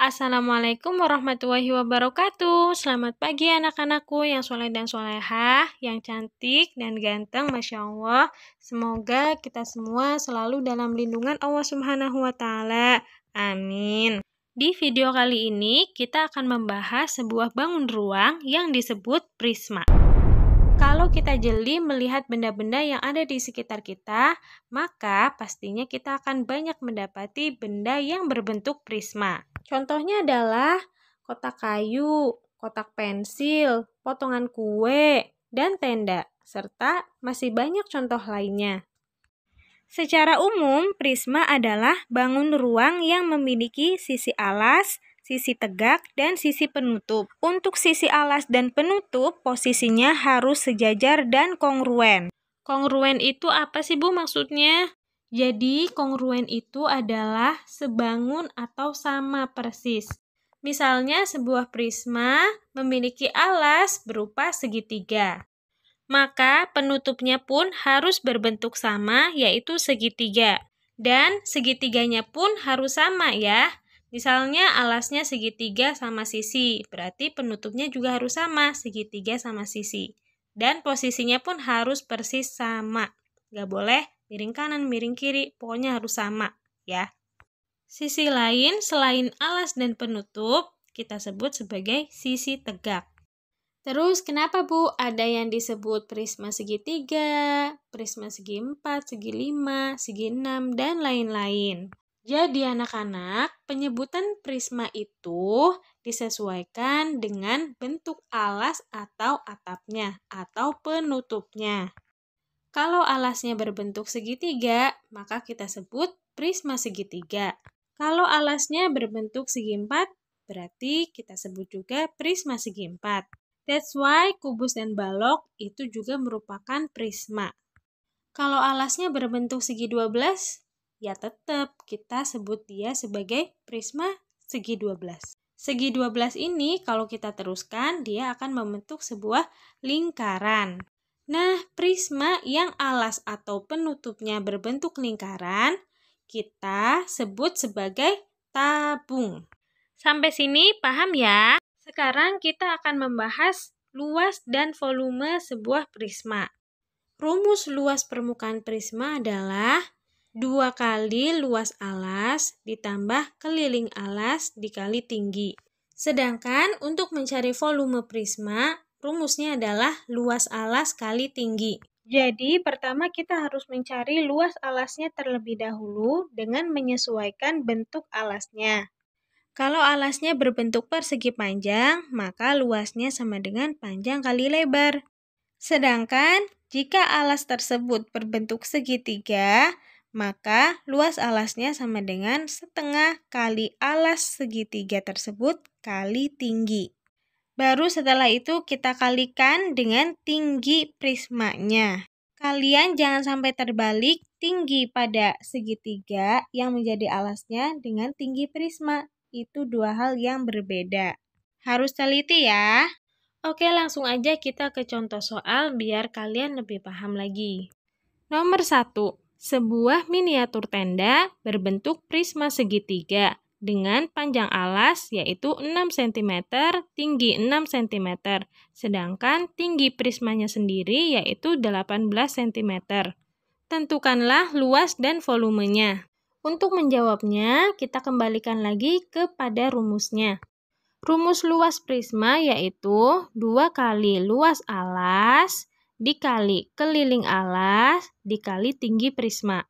Assalamualaikum warahmatullahi wabarakatuh. Selamat pagi anak-anakku yang soleh dan solehah, yang cantik dan ganteng, Masya Allah. Semoga kita semua selalu dalam lindungan Allah Subhanahu wa Ta'ala. Amin. Di video kali ini, kita akan membahas sebuah bangun ruang yang disebut prisma. Kalau kita jeli melihat benda-benda yang ada di sekitar kita, maka pastinya kita akan banyak mendapati benda yang berbentuk prisma. Contohnya adalah kotak kayu, kotak pensil, potongan kue, dan tenda, serta masih banyak contoh lainnya. Secara umum, prisma adalah bangun ruang yang memiliki sisi alas, sisi tegak, dan sisi penutup. Untuk sisi alas dan penutup, posisinya harus sejajar dan kongruen. Kongruen itu apa sih, Bu, maksudnya? Jadi, kongruen itu adalah sebangun atau sama persis. Misalnya, sebuah prisma memiliki alas berupa segitiga. Maka penutupnya pun harus berbentuk sama, yaitu segitiga. Dan segitiganya pun harus sama ya. Misalnya alasnya segitiga sama sisi, berarti penutupnya juga harus sama, segitiga sama sisi. Dan posisinya pun harus persis sama. Gak boleh miring kanan, miring kiri, pokoknya harus sama ya. Sisi lain selain alas dan penutup, kita sebut sebagai sisi tegak. Terus kenapa, Bu, ada yang disebut prisma segitiga, prisma segi 4, segi 5, segi 6, dan lain-lain? Jadi anak-anak, penyebutan prisma itu disesuaikan dengan bentuk alas atau atapnya atau penutupnya. Kalau alasnya berbentuk segitiga, maka kita sebut prisma segitiga. Kalau alasnya berbentuk segi 4, berarti kita sebut juga prisma segi 4. That's why kubus dan balok itu juga merupakan prisma. Kalau alasnya berbentuk segi 12, ya tetap kita sebut dia sebagai prisma segi 12. Segi 12 ini kalau kita teruskan, dia akan membentuk sebuah lingkaran. Nah, prisma yang alas atau penutupnya berbentuk lingkaran, kita sebut sebagai tabung. Sampai sini paham ya? Sekarang kita akan membahas luas dan volume sebuah prisma. Rumus luas permukaan prisma adalah 2 kali luas alas ditambah keliling alas dikali tinggi. Sedangkan untuk mencari volume prisma, rumusnya adalah luas alas kali tinggi. Jadi pertama kita harus mencari luas alasnya terlebih dahulu dengan menyesuaikan bentuk alasnya. Kalau alasnya berbentuk persegi panjang, maka luasnya sama dengan panjang kali lebar. Sedangkan jika alas tersebut berbentuk segitiga, maka luas alasnya sama dengan setengah kali alas segitiga tersebut kali tinggi. Baru setelah itu kita kalikan dengan tinggi prismanya. Kalian jangan sampai terbalik tinggi pada segitiga yang menjadi alasnya dengan tinggi prisma. Itu dua hal yang berbeda. Harus teliti ya. Oke, langsung aja kita ke contoh soal biar kalian lebih paham lagi. Nomor 1. Sebuah miniatur tenda berbentuk prisma segitiga dengan panjang alas yaitu 6 cm, tinggi 6 cm, sedangkan tinggi prismanya sendiri yaitu 18 cm. Tentukanlah luas dan volumenya. Untuk menjawabnya, kita kembalikan lagi kepada rumusnya. Rumus luas prisma yaitu 2 kali luas alas dikali keliling alas dikali tinggi prisma.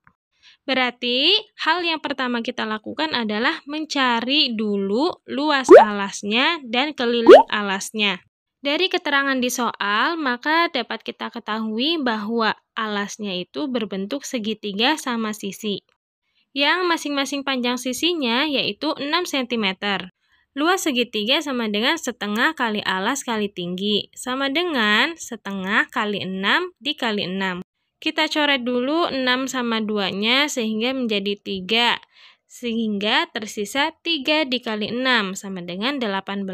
Berarti hal yang pertama kita lakukan adalah mencari dulu luas alasnya dan keliling alasnya. Dari keterangan di soal, maka dapat kita ketahui bahwa alasnya itu berbentuk segitiga sama sisi, yang masing-masing panjang sisinya yaitu 6 cm. Luas segitiga sama dengan setengah kali alas kali tinggi, sama dengan setengah kali 6 dikali 6. Kita coret dulu 6 sama 2-nya sehingga menjadi 3. Sehingga tersisa 3 dikali 6 sama dengan 18.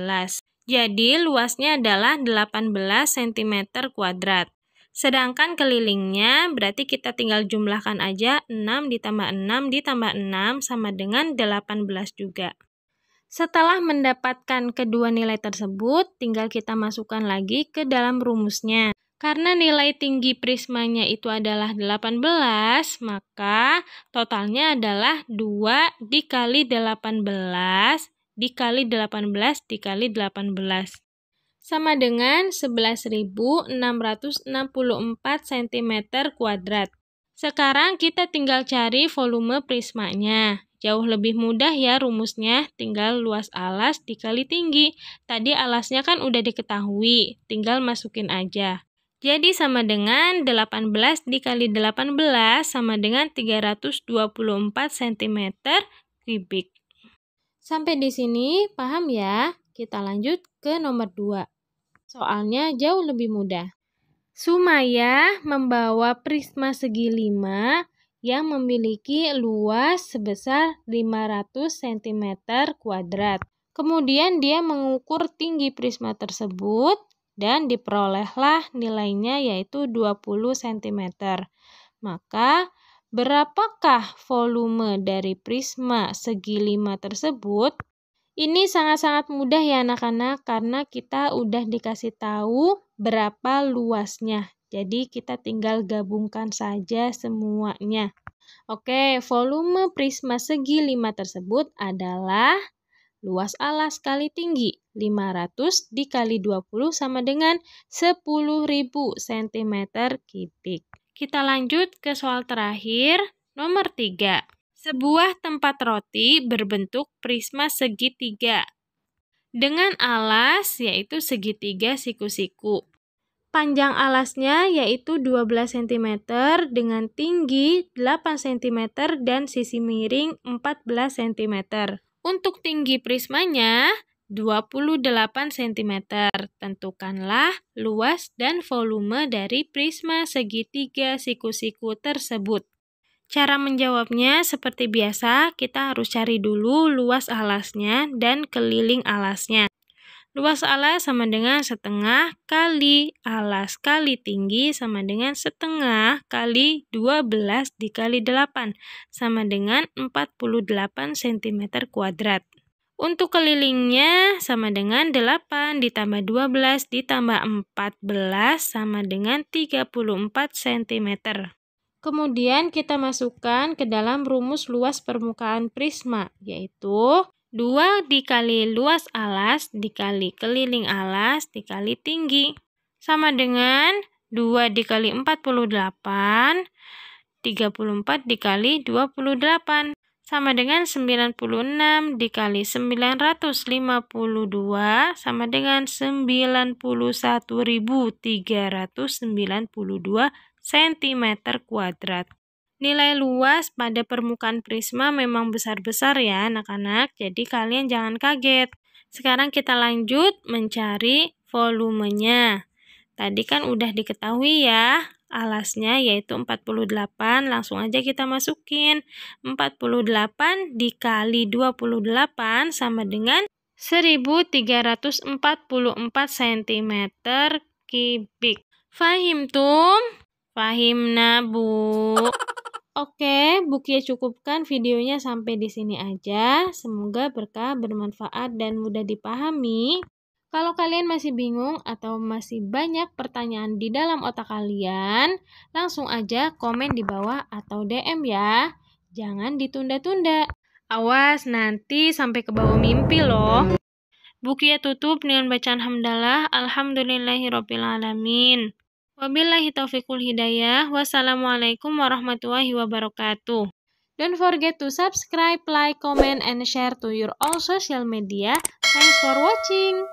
Jadi luasnya adalah 18 cm kuadrat. Sedangkan kelilingnya berarti kita tinggal jumlahkan aja 6 ditambah 6 ditambah 6 sama dengan 18 juga. Setelah mendapatkan kedua nilai tersebut, tinggal kita masukkan lagi ke dalam rumusnya. Karena nilai tinggi prismanya itu adalah 18, maka totalnya adalah 2 dikali 18 dikali 18 dikali 18. Sama dengan 11.664 cm kuadrat. Sekarang kita tinggal cari volume prismanya. Jauh lebih mudah ya rumusnya, tinggal luas alas dikali tinggi. Tadi alasnya kan udah diketahui, tinggal masukin aja. Jadi sama dengan 18 dikali 18 sama dengan 324 cm kubik. Sampai di sini paham ya? Kita lanjut ke nomor 2. Soalnya jauh lebih mudah. Sumaya membawa prisma segi 5 yang memiliki luas sebesar 500 cm kuadrat. Kemudian dia mengukur tinggi prisma tersebut dan diperolehlah nilainya yaitu 20 cm. Maka berapakah volume dari prisma segi 5 tersebut? Ini sangat-sangat mudah ya anak-anak karena kita udah dikasih tahu berapa luasnya. Jadi kita tinggal gabungkan saja semuanya. Oke, volume prisma segi 5 tersebut adalah luas alas kali tinggi. 500 dikali 20 sama dengan 10.000 cm kubik. Kita lanjut ke soal terakhir, nomor 3. Sebuah tempat roti berbentuk prisma segitiga dengan alas yaitu segitiga siku-siku. Panjang alasnya yaitu 12 cm dengan tinggi 8 cm dan sisi miring 14 cm. Untuk tinggi prismanya 28 cm. Tentukanlah luas dan volume dari prisma segitiga siku-siku tersebut. Cara menjawabnya seperti biasa, kita harus cari dulu luas alasnya dan keliling alasnya. Luas alas sama dengan setengah kali alas kali tinggi sama dengan setengah kali 12 dikali 8 sama dengan 48 cm kuadrat. Untuk kelilingnya sama dengan 8 ditambah 12 ditambah 14 sama dengan 34 cm. Kemudian kita masukkan ke dalam rumus luas permukaan prisma, yaitu 2 dikali luas alas dikali keliling alas dikali tinggi. Sama dengan 2 dikali 48, 34 dikali 28. Sama dengan 96 dikali 952 sama dengan 91.392 cm kuadrat. Nilai luas pada permukaan prisma memang besar-besar ya anak-anak, jadi kalian jangan kaget. Sekarang kita lanjut mencari volumenya. Tadi kan udah diketahui ya, alasnya yaitu 48, langsung aja kita masukin. 48 dikali 28 sama dengan 1344 cm kubik. Fahimtum? Fahimna, Bu. Oke, Bukia cukupkan videonya sampai di sini aja. Semoga berkah, bermanfaat, dan mudah dipahami. Kalau kalian masih bingung atau masih banyak pertanyaan di dalam otak kalian, langsung aja komen di bawah atau DM ya. Jangan ditunda-tunda. Awas, nanti sampai ke bawah mimpi loh. Bukia tutup dengan bacaan hamdalah. Alhamdulillahirrabbilalamin. Wabillahi taufiqul hidayah. Wassalamualaikum warahmatullahi wabarakatuh. Don't forget to subscribe, like, comment, and share to your all social media. Thanks for watching.